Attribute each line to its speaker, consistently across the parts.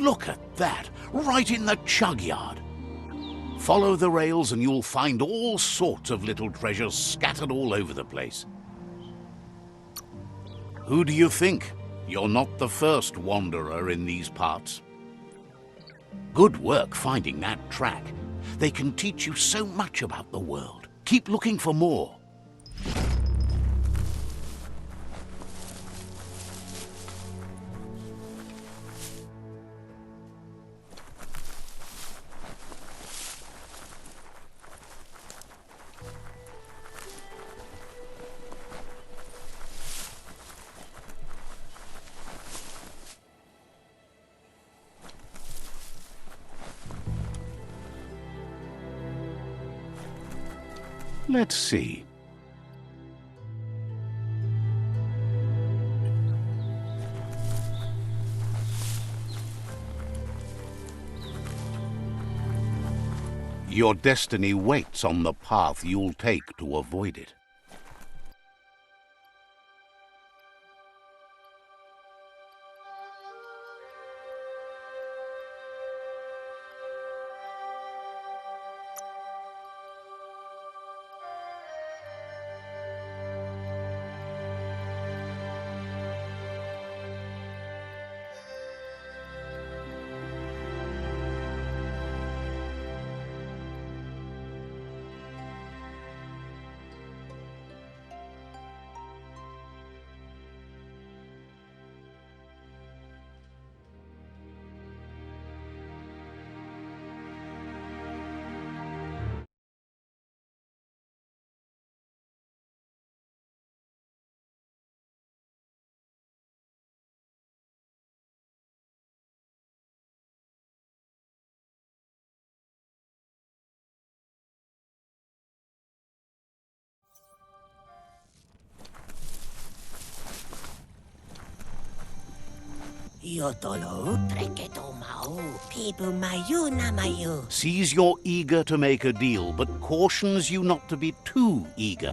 Speaker 1: Look at that, right in the chug yard. Follow the rails and you'll find all sorts of little treasures scattered all over the place. Who do you think? You're not the first wanderer in these parts. Good work finding that track. They can teach you so much about the world. Keep looking for more. Let's see. Your destiny waits on the path you'll take to avoid it. Sees you're eager to make a deal, but cautions you not to be too eager.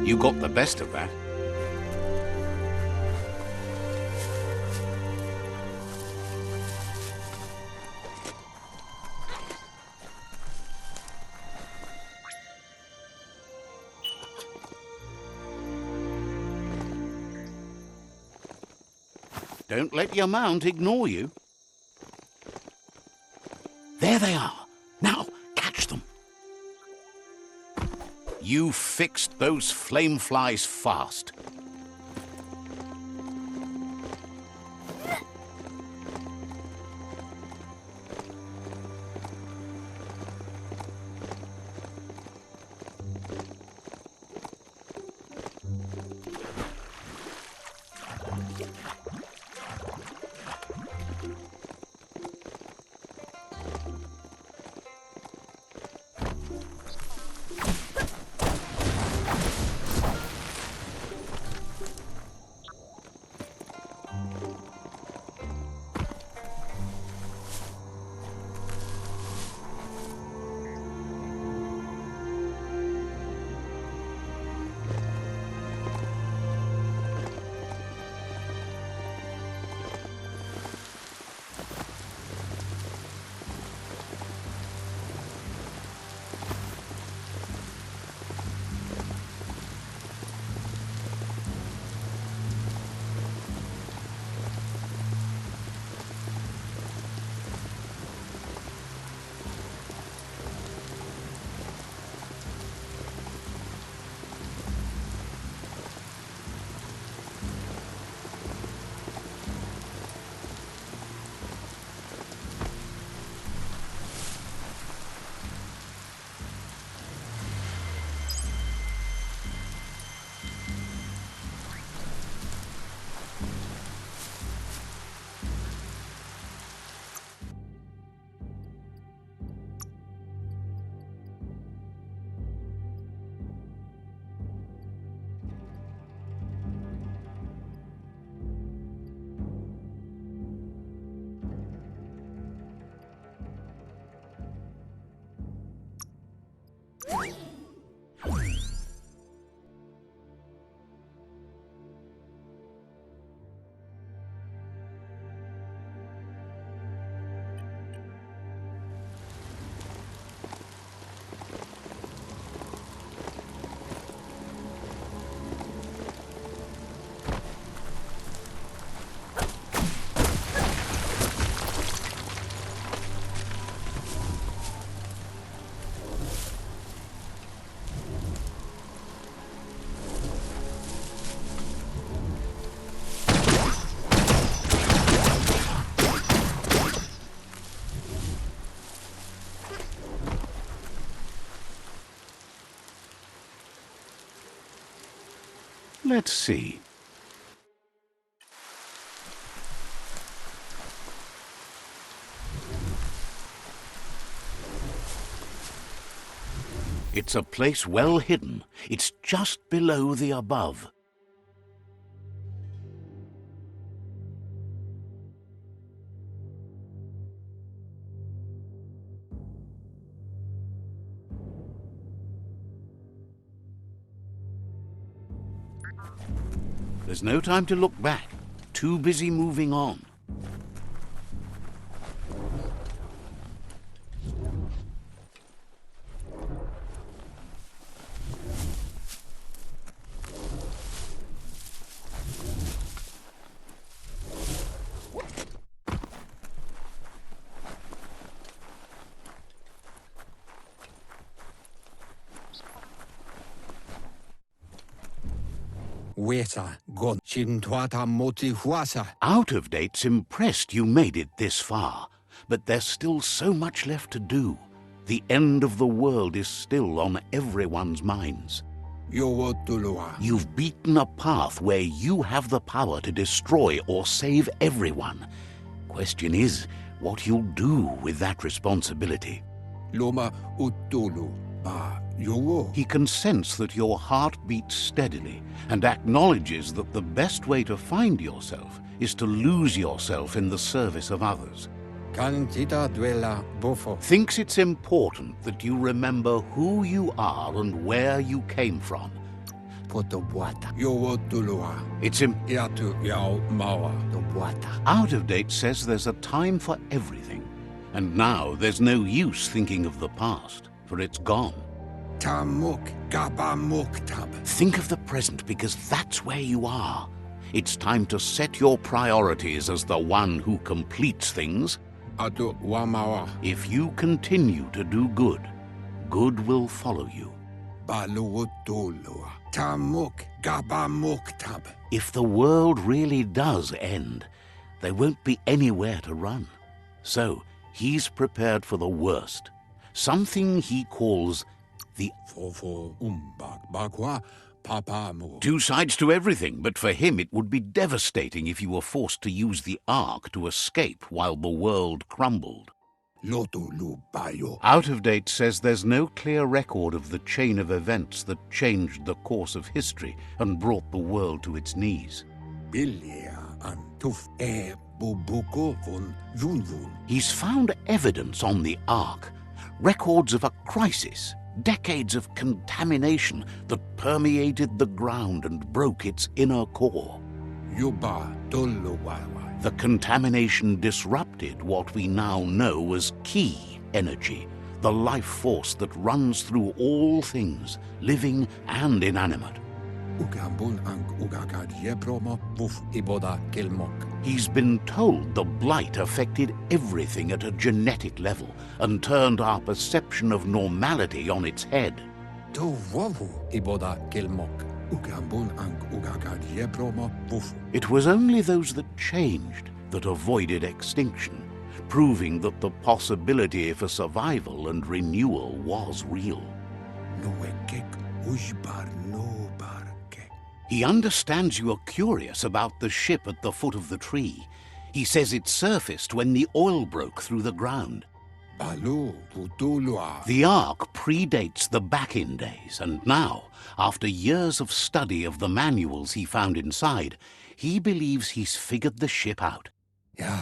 Speaker 1: You got the best of that. Don't let your mount ignore you. There they are. Now, catch them. You fixed those flame flies fast. Let's see. It's a place well hidden. It's just below the above. There's no time to look back. Too busy moving on. Out of Date's impressed you made it this far, but there's still so much left to do. The end of the world is still on everyone's minds. You've beaten a path where you have the power to destroy or save everyone. Question is, what you'll do with that responsibility. He can sense that your heart beats steadily and acknowledges that the best way to find yourself is to lose yourself in the service of others. Thinks it's important that you remember who you are and where you came from. It's Out of Date says there's a time for everything, and now there's no use thinking of the past, for it's gone. Think of the present, because that's where you are. It's time to set your priorities as the one who completes things. If you continue to do good, good will follow you.
Speaker 2: Baluotulua. Tamuk Gabamuktab.
Speaker 1: If the world really does end, there won't be anywhere to run. So he's prepared for the worst, something he calls the
Speaker 2: Fofo Umbak Bakwa Papamu.
Speaker 1: two sides to everything, but for him it would be devastating if you were forced to use the Ark to escape while the world crumbled.
Speaker 2: Lotulu Bayo.
Speaker 1: Out of Date says there's no clear record of the chain of events that changed the course of history and brought the world to its knees.
Speaker 2: Bilia Antuf E Bubuko von Vunvun.
Speaker 1: He's found evidence on the Ark, records of a crisis, decades of contamination that permeated the ground and broke its inner core.
Speaker 2: Yuba Doluwawa.
Speaker 1: The contamination disrupted what we now know as Ki energy, the life force that runs through all things, living and inanimate.
Speaker 2: Ugambun ang ugagad yepromo wuf iboda kilmok.
Speaker 1: He's been told the blight affected everything at a genetic level and turned our perception of normality on its head.
Speaker 2: To wovu iboda kilmok. Ugambun ang ugagad yepromo wuf.
Speaker 1: It was only those that changed that avoided extinction, proving that the possibility for survival and renewal was real.
Speaker 2: Nuekek ujbar no barke.
Speaker 1: He understands you are curious about the ship at the foot of the tree. He says it surfaced when the oil broke through the ground.
Speaker 2: Balu Putulua.
Speaker 1: The Ark predates the back-in days, and now, after years of study of the manuals he found inside, he believes he's figured the ship out.
Speaker 2: Ya,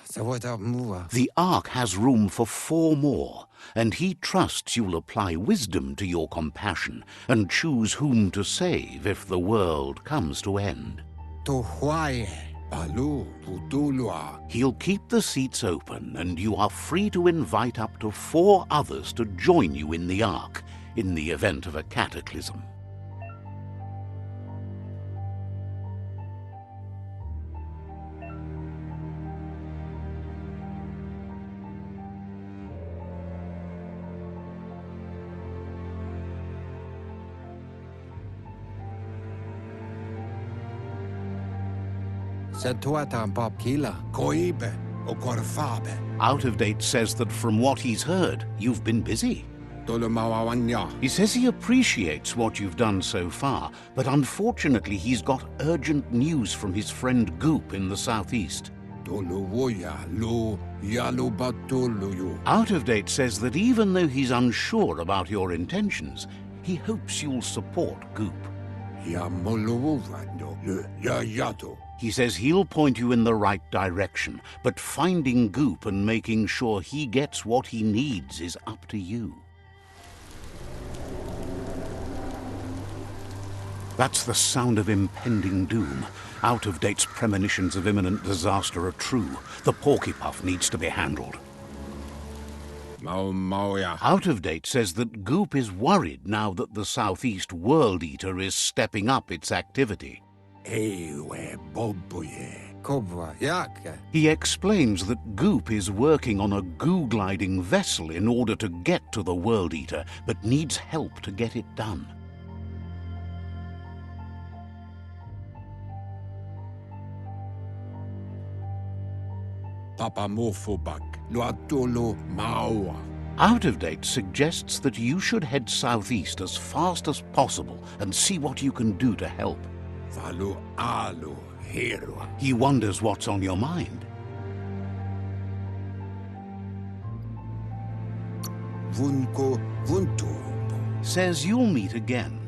Speaker 2: sawata mua.
Speaker 1: The Ark has room for 4 more, and he trusts you'll apply wisdom to your compassion and choose whom to save if the world comes to end.
Speaker 2: To Hawaii. Balu Putulua.
Speaker 1: He'll keep the seats open, and you are free to invite up to 4 others to join you in the Ark in the event of a cataclysm.
Speaker 2: Setuata Bob Kila. Koibe Okorfabe.
Speaker 1: Out of Date says that from what he's heard, you've been busy.
Speaker 2: Dolomawawanya.
Speaker 1: He says he appreciates what you've done so far, but unfortunately he's got urgent news from his friend Goop in the southeast.
Speaker 2: Doluwoya Lu Yalubatuluyu.
Speaker 1: Out of Date says that even though he's unsure about your intentions, he hopes you'll support Goop.
Speaker 2: Yamoluwando Le Yayato.
Speaker 1: He says he'll point you in the right direction, but finding Goop and making sure he gets what he needs is up to you. That's the sound of impending doom. Out of Date's premonitions of imminent disaster are true. The Porkypuff needs to be handled.
Speaker 2: Mauya.
Speaker 1: Out of Date says that Goop is worried now that the Southeast World Eater is stepping up its activity.
Speaker 2: Ewe Bobuye. Kobwa Yaka.
Speaker 1: He explains that Goop is working on a goo-gliding vessel in order to get to the World Eater, but needs help to get it done.
Speaker 2: Papa Mofobak. Luatolo Maua.
Speaker 1: Out of Date suggests that you should head southeast as fast as possible and see what you can do to help.
Speaker 2: Valu Alu Hero.
Speaker 1: He wonders what's on your mind.
Speaker 2: Vunko Vuntumbo.
Speaker 1: Says you'll meet again.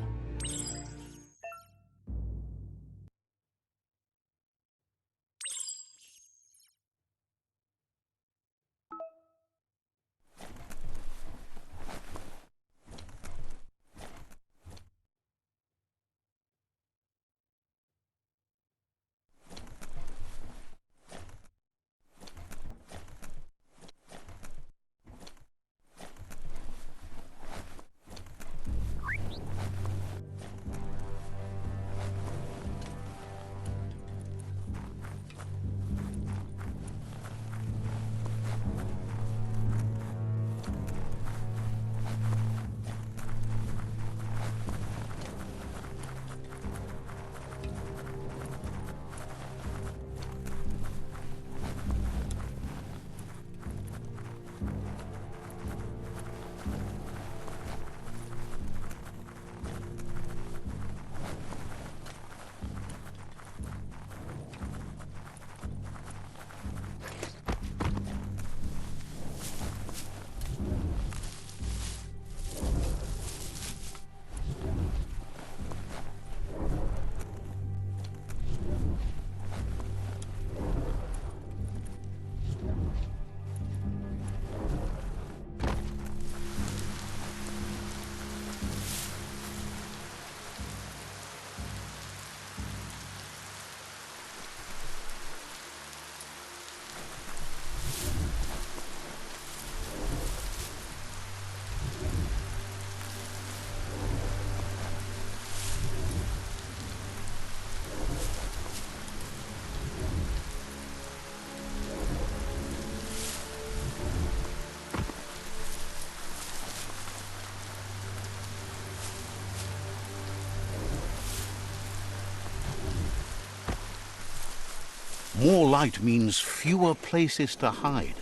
Speaker 1: More light means fewer places to hide.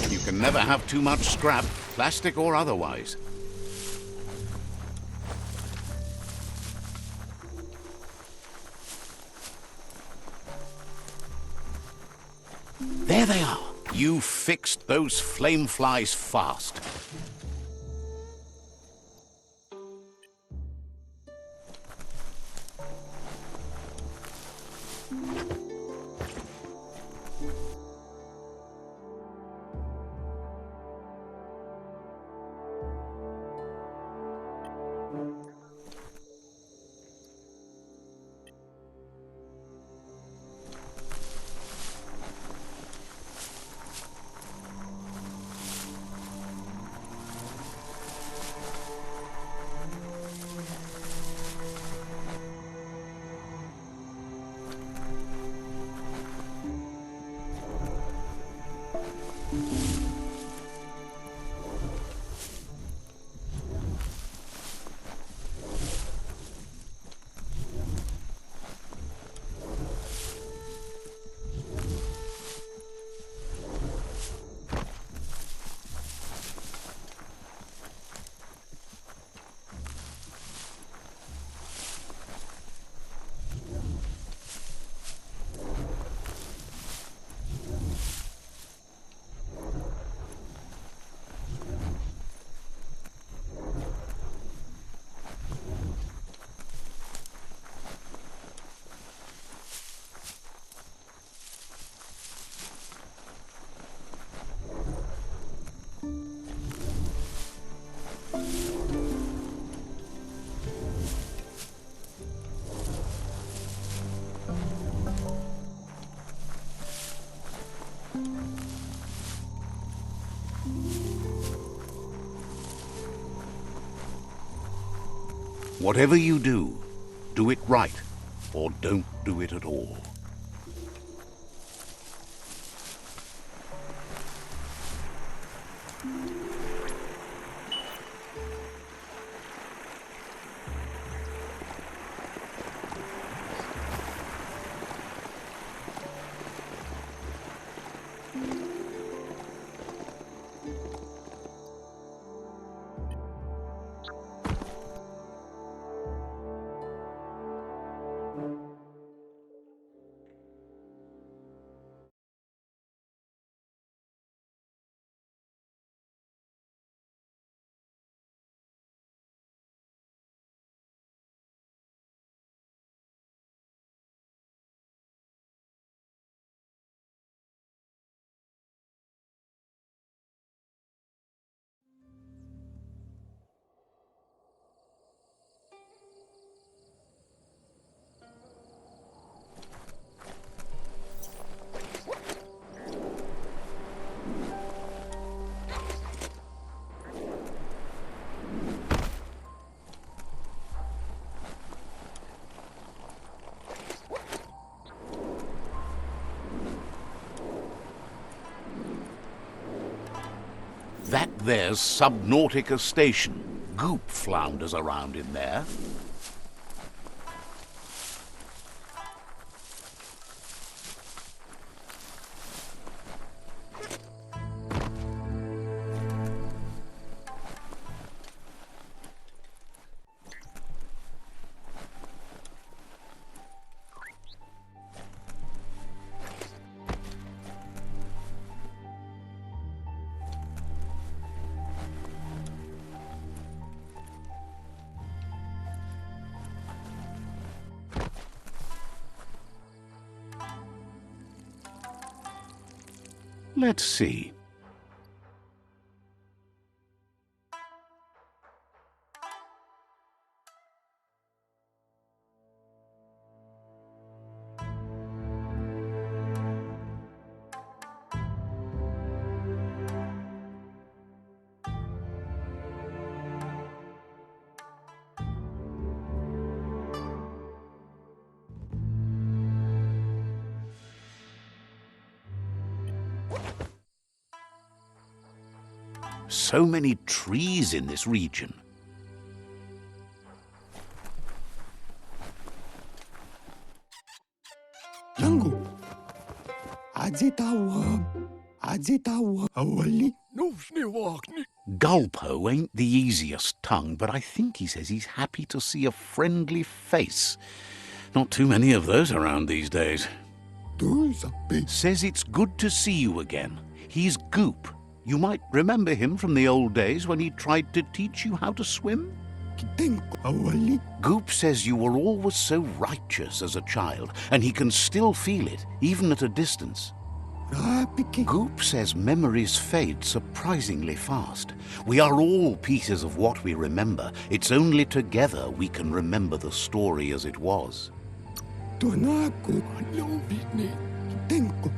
Speaker 1: You can never have too much scrap, plastic or otherwise. There they are. You fixed those flame flies fast. Whatever you do it right, or don't do it at all. That there's Subnautica Station. Goop flounders around in there. Let's see. so many trees in this region.
Speaker 2: Yangu. Azitawa. Awali.
Speaker 1: Gulpo ain't the easiest tongue, but I think he says he's happy to see a friendly face. Not too many of those around these days. Says it's good to see you again. He's Goop. You might remember him from the old days when he tried to teach you how to swim. Goop says you were always so righteous as a child, and he can still feel it, even at a distance. Goop says memories fade surprisingly fast. We are all pieces of what we remember. It's only together we can remember the story as it was.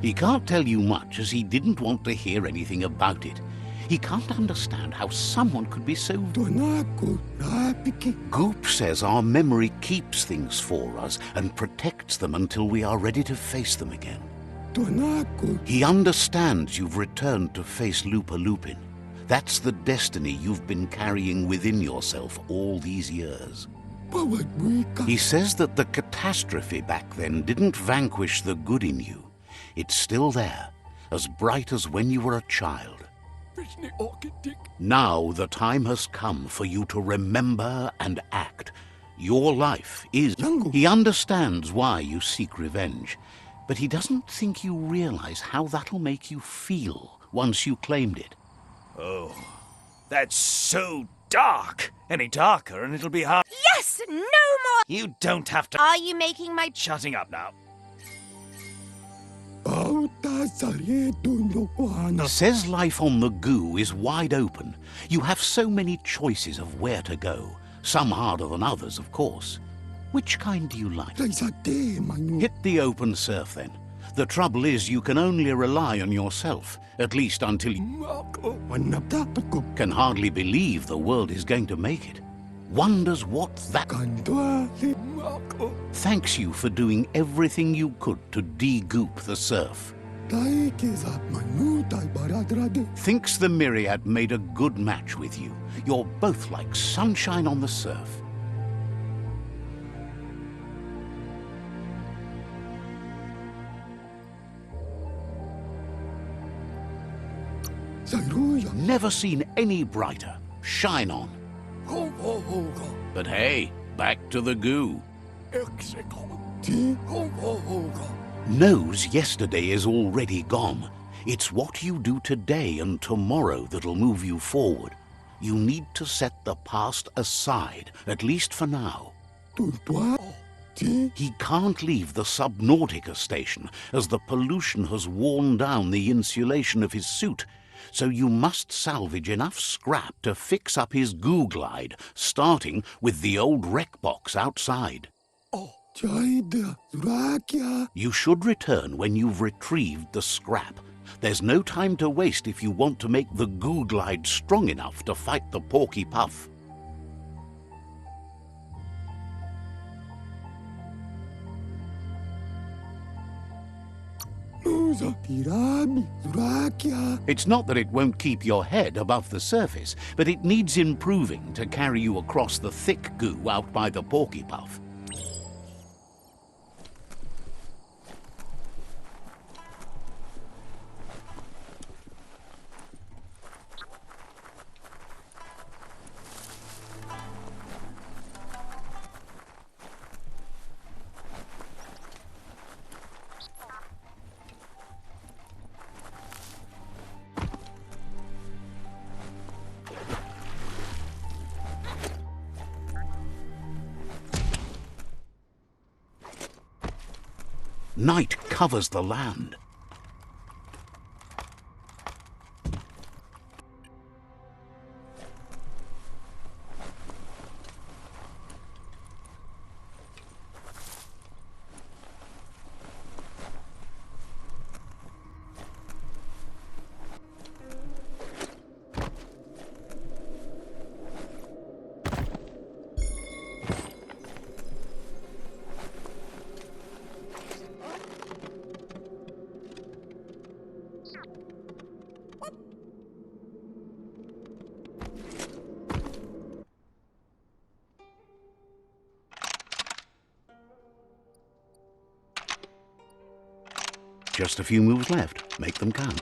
Speaker 1: He can't tell you much as he didn't want to hear anything about it. He can't understand how someone could be so... Goop says our memory keeps things for us and protects them until we are ready to face them again. He understands you've returned to face Lupa Lupin. That's the destiny you've been carrying within yourself all these years. He says that the catastrophe back then didn't vanquish the good in you. It's still there, as bright as when you were a child. Now the time has come for you to remember and act. Your life is... He understands why you seek revenge, but he doesn't think you realize how that'll make you feel once you claimed it.
Speaker 3: Oh, that's so dark. Any darker and it'll be hard.
Speaker 4: Yes! No more!
Speaker 3: You don't have to...
Speaker 4: Are you making my...
Speaker 3: Shutting up now.
Speaker 1: Says life on the Goo is wide open. You have so many choices of where to go. Some harder than others, of course. Which kind do you like? Hit the open surf, then. The trouble is you can only rely on yourself, at least until you can hardly believe the world is going to make it. Wonders what that... Thanks you for doing everything you could to de-goop the surf. Thinks the Myriad made a good match with you. You're both like sunshine on the surf. Never seen any brighter. Shine on. But hey, back to the Goo. Knows yesterday is already gone. It's what you do today and tomorrow that'll move you forward. You need to set the past aside, at least for now. He can't leave the Subnautica station, as the pollution has worn down the insulation of his suit. So you must salvage enough scrap to fix up his Goo Glide, starting with the old wreck box outside. You should return when you've retrieved the scrap. There's no time to waste if you want to make the Goo Glide strong enough to fight the Porky Puff. It's not that it won't keep your head above the surface, but it needs improving to carry you across the thick goo out by the Porky Puff. Night covers the land. Just a few moves left. Make them count.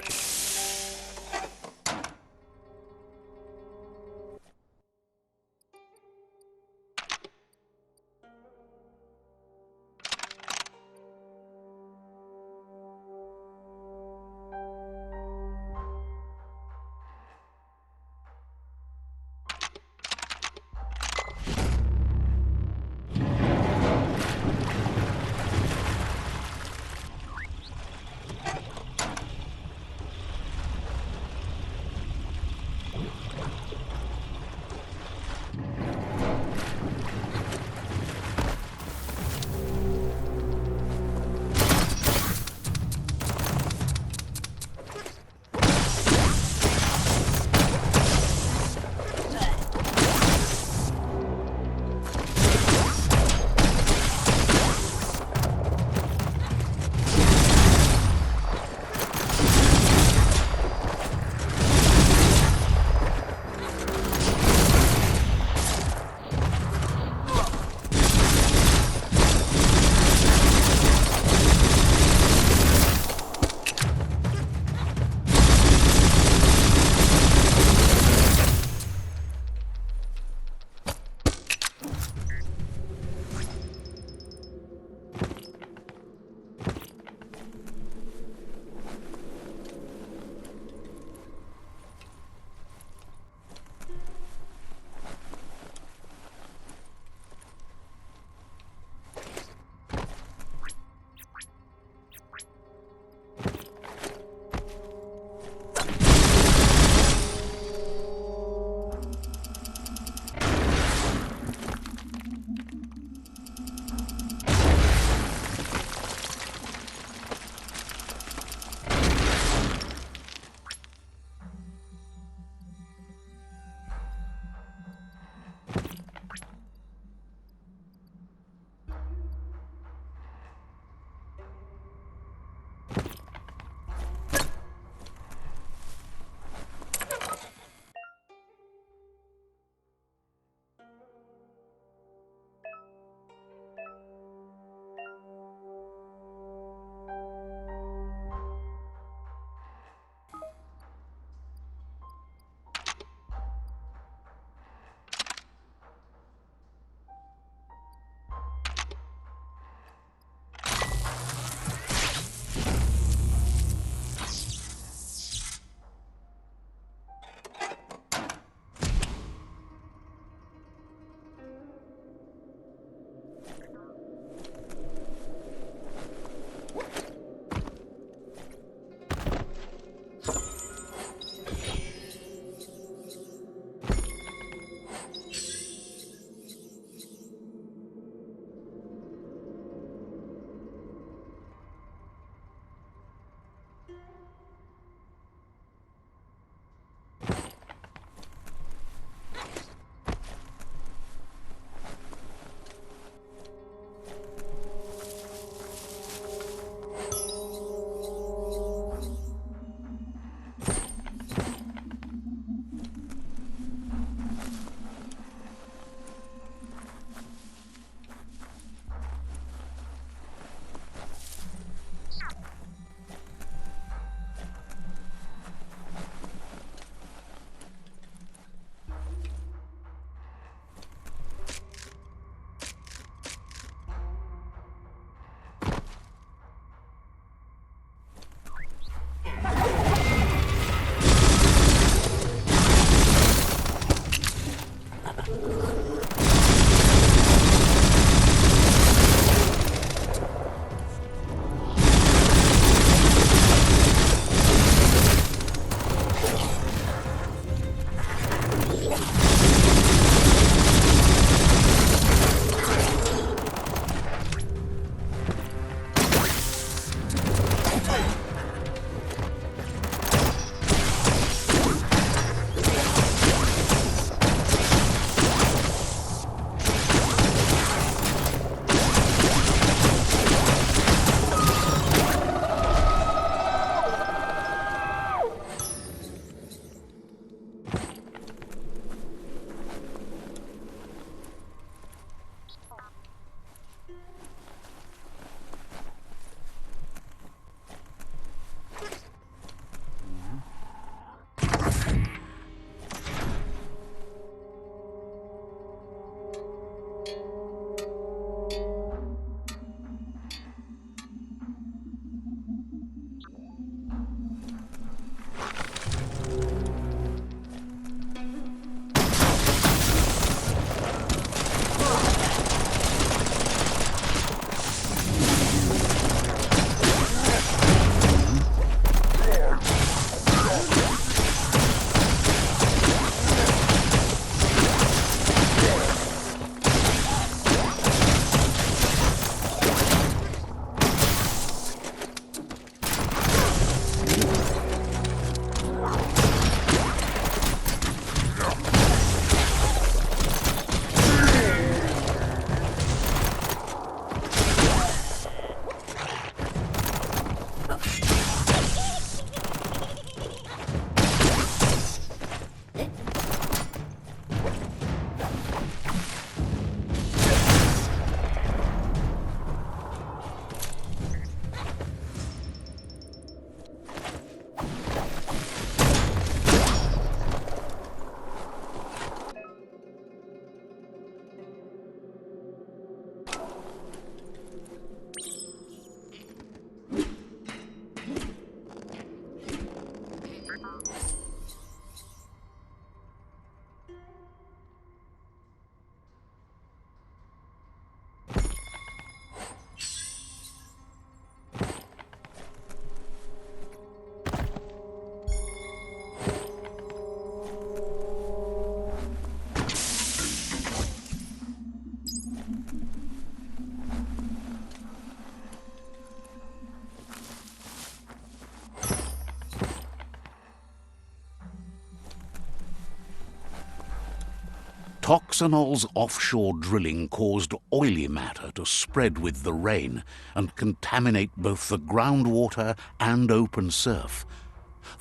Speaker 1: Toxanol's offshore drilling caused oily matter to spread with the rain and contaminate both the groundwater and open surf.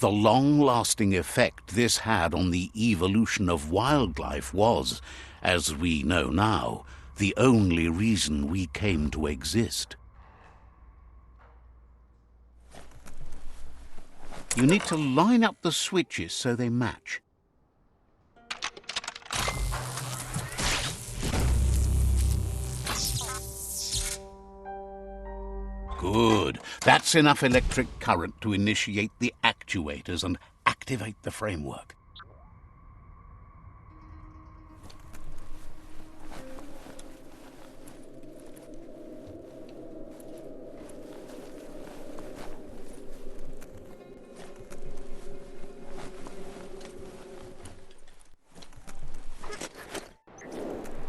Speaker 1: The long-lasting effect this had on the evolution of wildlife was, as we know now, the only reason we came to exist. You need to line up the switches so they match. Good. That's enough electric current to initiate the actuators and activate the framework.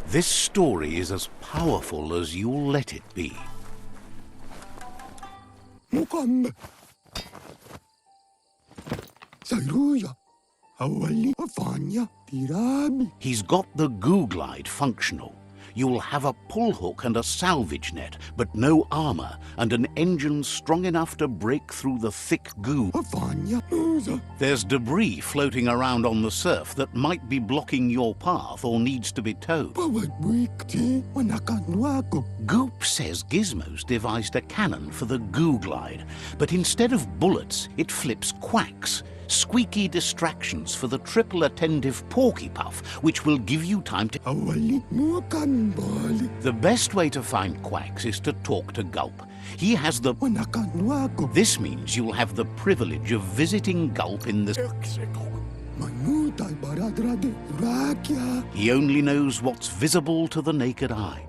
Speaker 1: This story is as powerful as you'll let it be.
Speaker 2: Mukamba. Sairuya. Awali Afanya. Tirabi.
Speaker 1: He's got the goo glide functional. You'll have a pull hook and a salvage net, but no armor, and an engine strong enough to break through the thick goo.
Speaker 2: Afanya. Nuza.
Speaker 1: There's debris floating around on the surf that might be blocking your path or needs to be towed.
Speaker 2: Pawad wikti. Wanakanwako.
Speaker 1: Goop says Gizmo's devised a cannon for the goo glide, but instead of bullets, it flips quacks. Squeaky distractions for the triple attentive Porky Puff, which will give you time to...
Speaker 2: Awali Mukambali.
Speaker 1: The best way to find quacks is to talk to Gulp. He has the...
Speaker 2: Wanakanwako.
Speaker 1: This means you'll have the privilege of visiting Gulp in the...
Speaker 2: Manutai Baradrade. Rakia.
Speaker 1: He only knows what's visible to the naked eye.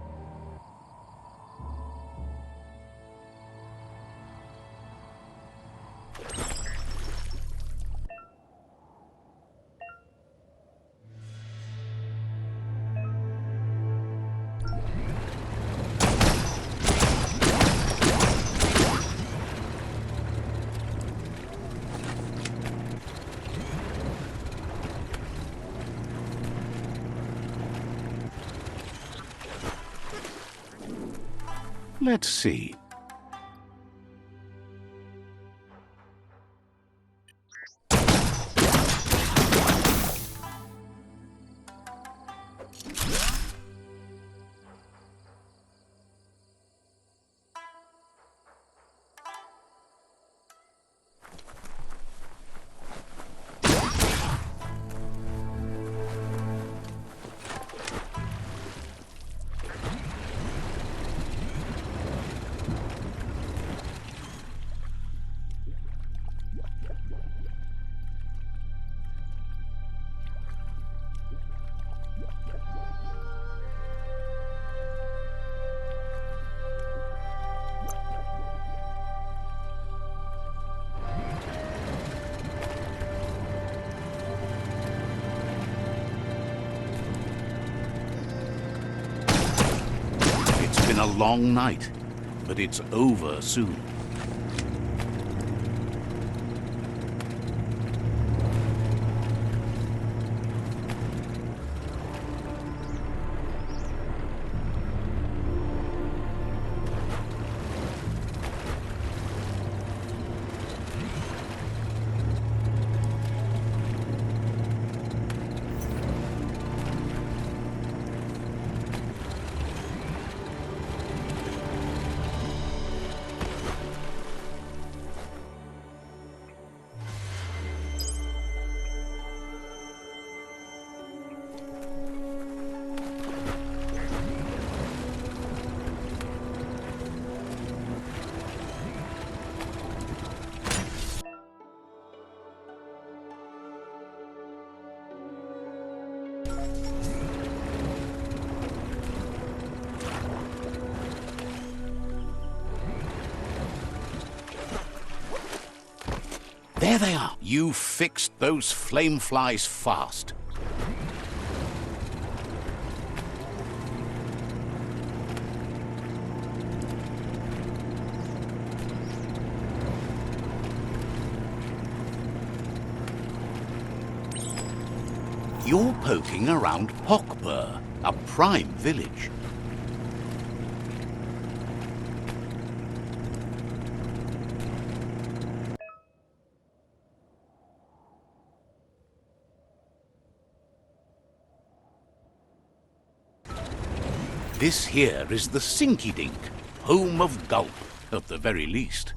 Speaker 1: Let's see. It's been a long night, but it's over soon. There they are. You fixed those flame flies fast. Your poking around Pokpur, a prime village. This here is the Sinky Dink, home of Gulp, at the very least.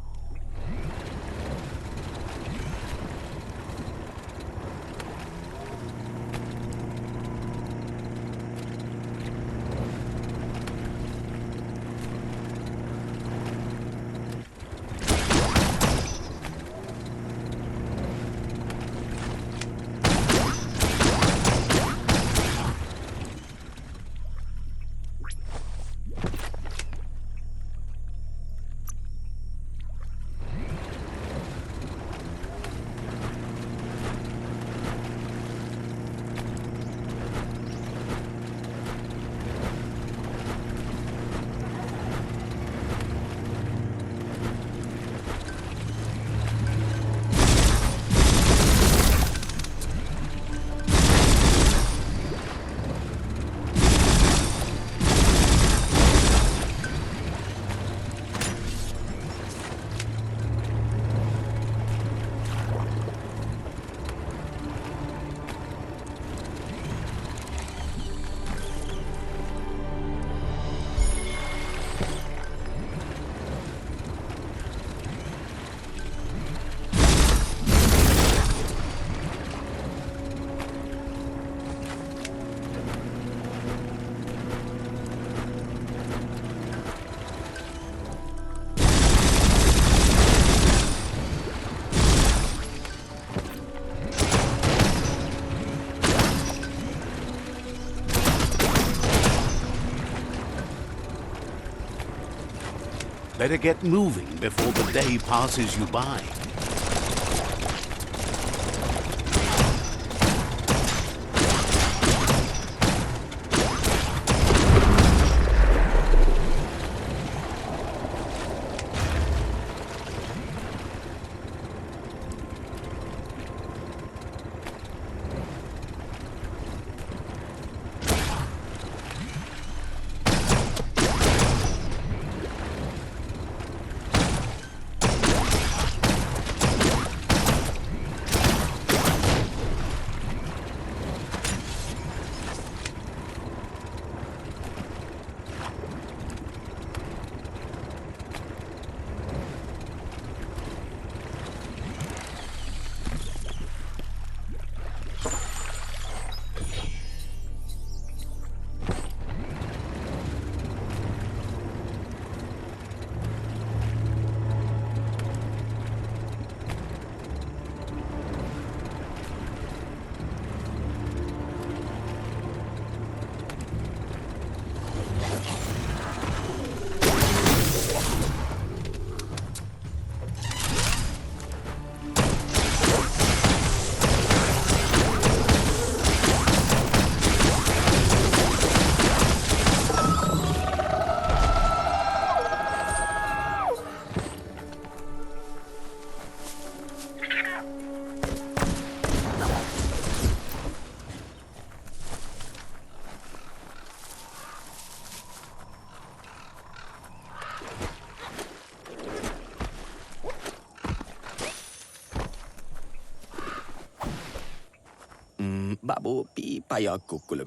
Speaker 1: Better get moving before the day passes you by.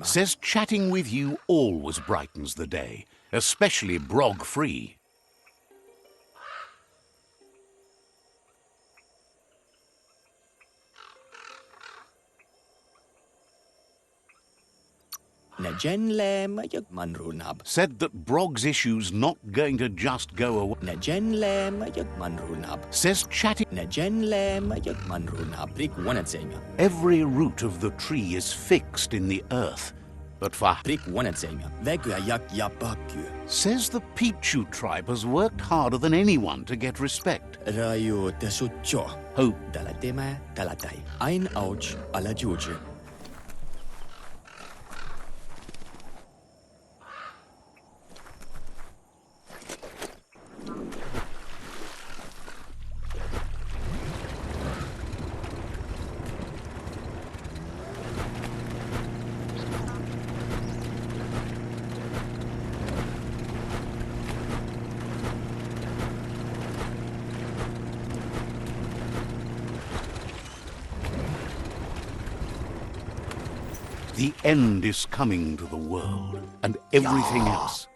Speaker 1: Says chatting with you always brightens the day, especially Brog Free. Said that Brog's issue's not going to just go away. Says chatting. Every root of the tree is fixed in the earth, but for says the Pichu tribe has worked harder than anyone to get respect. Hope. The end is coming to the world, and everything else.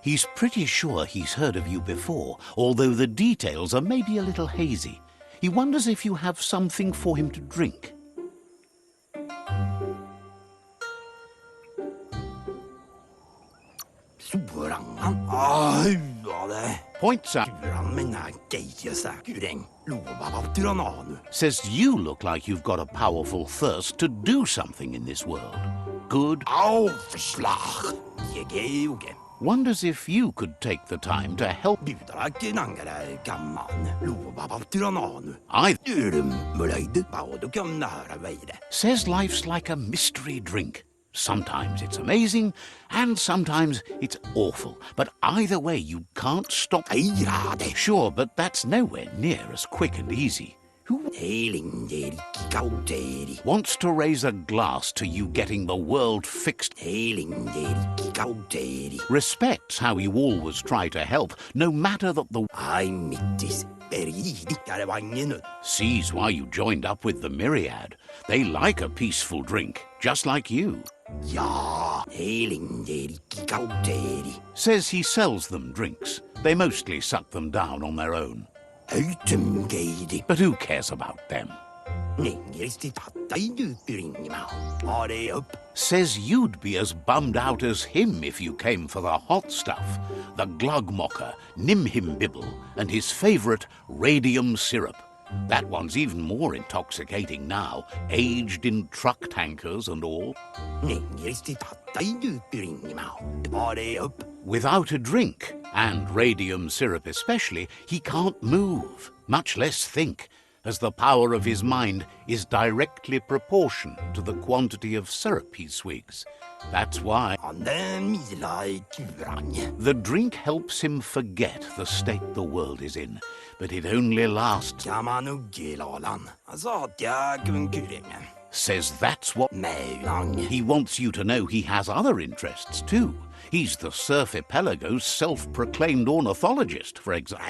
Speaker 1: He's pretty sure he's heard of you before, although the details are maybe a little hazy. He wonders if you have something for him to drink. Points out. Says you look like you've got a powerful thirst to do something in this world. Good. Wonders if you could take the time to help. Says life's like a mystery drink. Sometimes it's amazing, and sometimes it's awful. But either way, you can't stop. Sure, but that's nowhere near as quick and easy. Who wants to raise a glass to you getting the world fixed? Respects how you always try to help, no matter that the... Sees why you joined up with the Myriad. They like a peaceful drink, just like you. Says he sells them drinks. They mostly suck them down on their own. But who cares about them? Says you'd be as bummed out as him if you came for the hot stuff. The Glugmocker, Nimhimbibble, and his favourite radium syrup. That one's even more intoxicating now, aged in truck tankers and all. Without a drink, and radium syrup especially, he can't move, much less think, as the power of his mind is directly proportional to the quantity of syrup he swigs. That's why the drink helps him forget the state the world is in, but it only lasts. Says that's what he wants you to know. He has other interests too. He's the Surf Archipelago's self-proclaimed ornithologist, for example.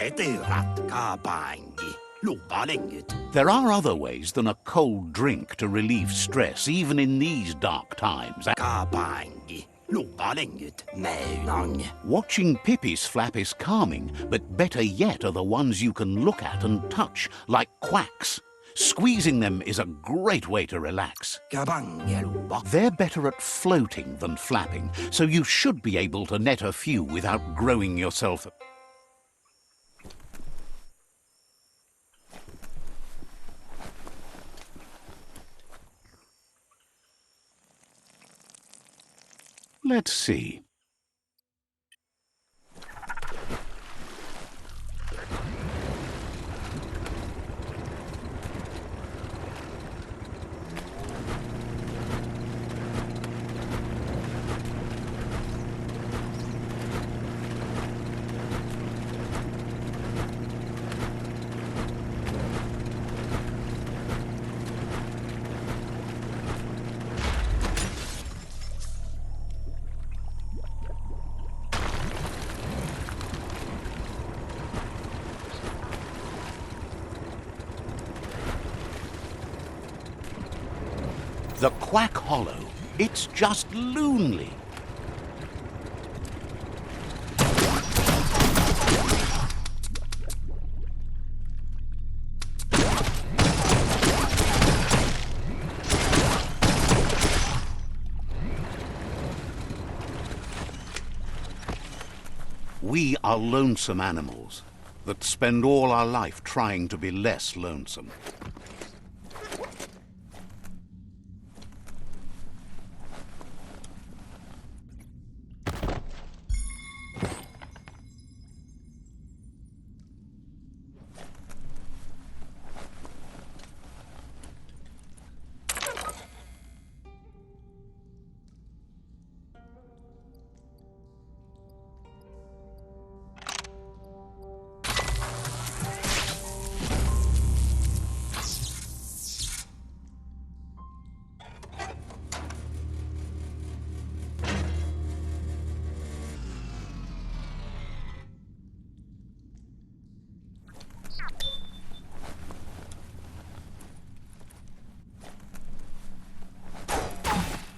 Speaker 1: There are other ways than a cold drink to relieve stress, even in these dark times. Watching Pippi's flap is calming, but better yet are the ones you can look at and touch, like quacks. Squeezing them is a great way to relax. They're better at floating than flapping, so you should be able to net a few without growing yourself. Let's see. The Quack Hollow. It's just loonly. We are lonesome animals that spend all our life trying to be less lonesome.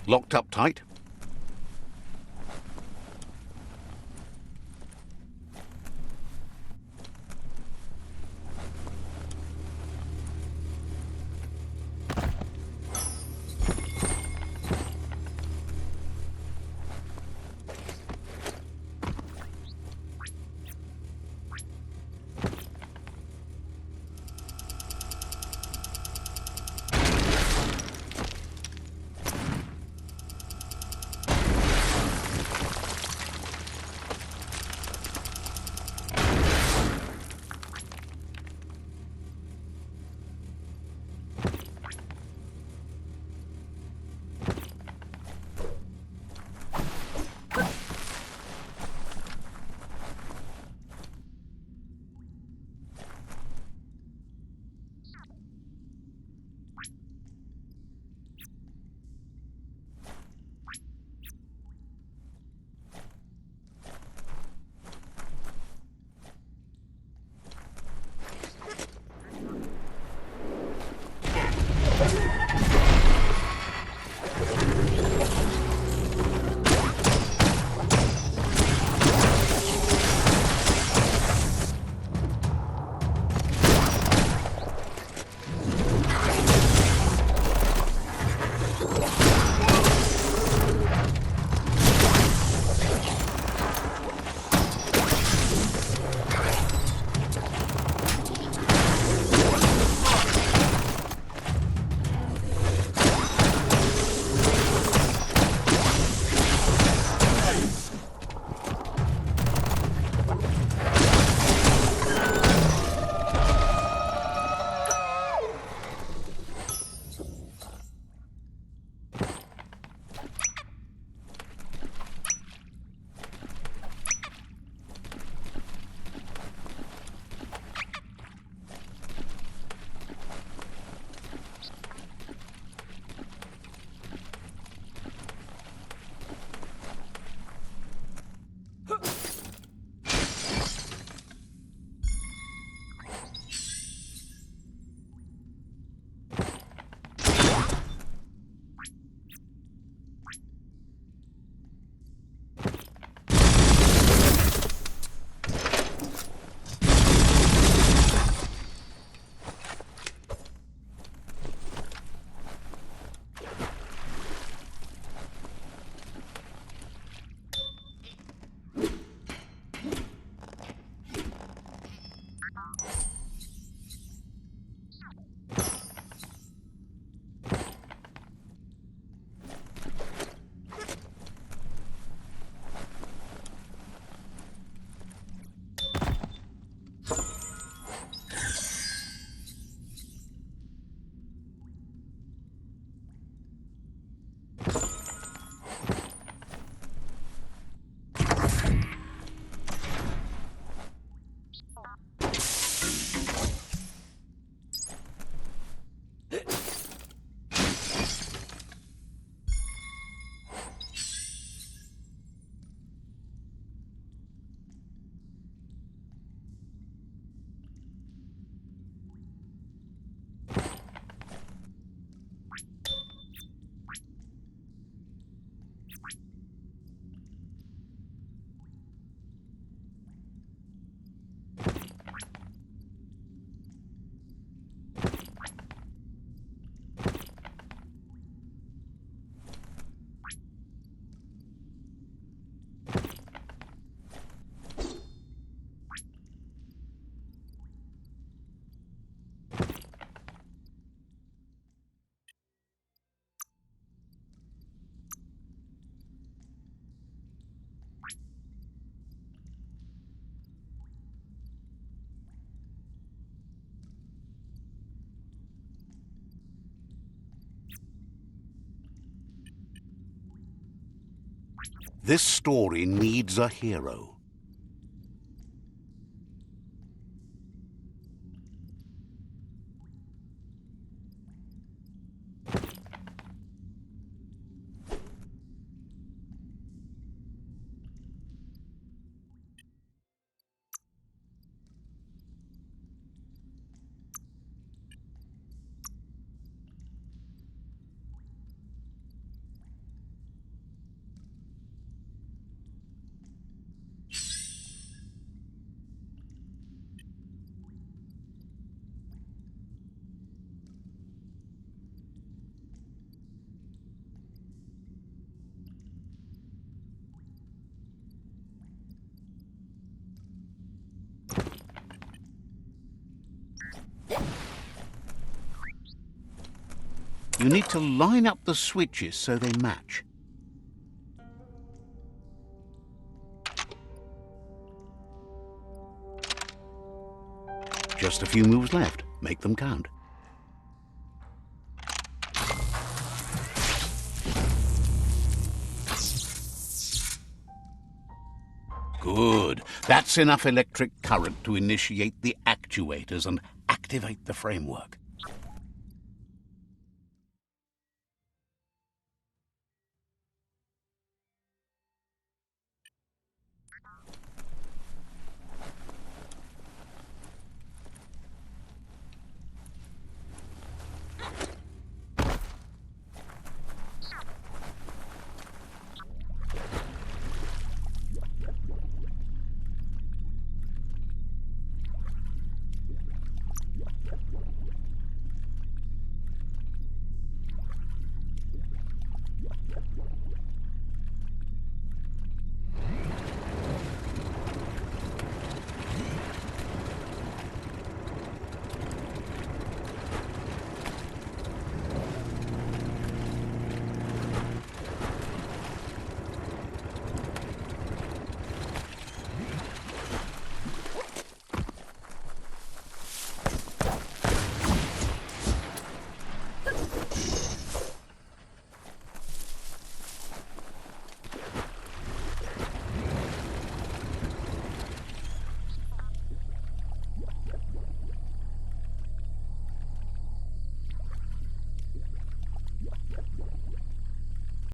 Speaker 1: Locked up tight? This story needs a hero. You need to line up the switches so they match. Just a few moves left. Make them count. Good. That's enough electric current to initiate the actuators and activate the framework.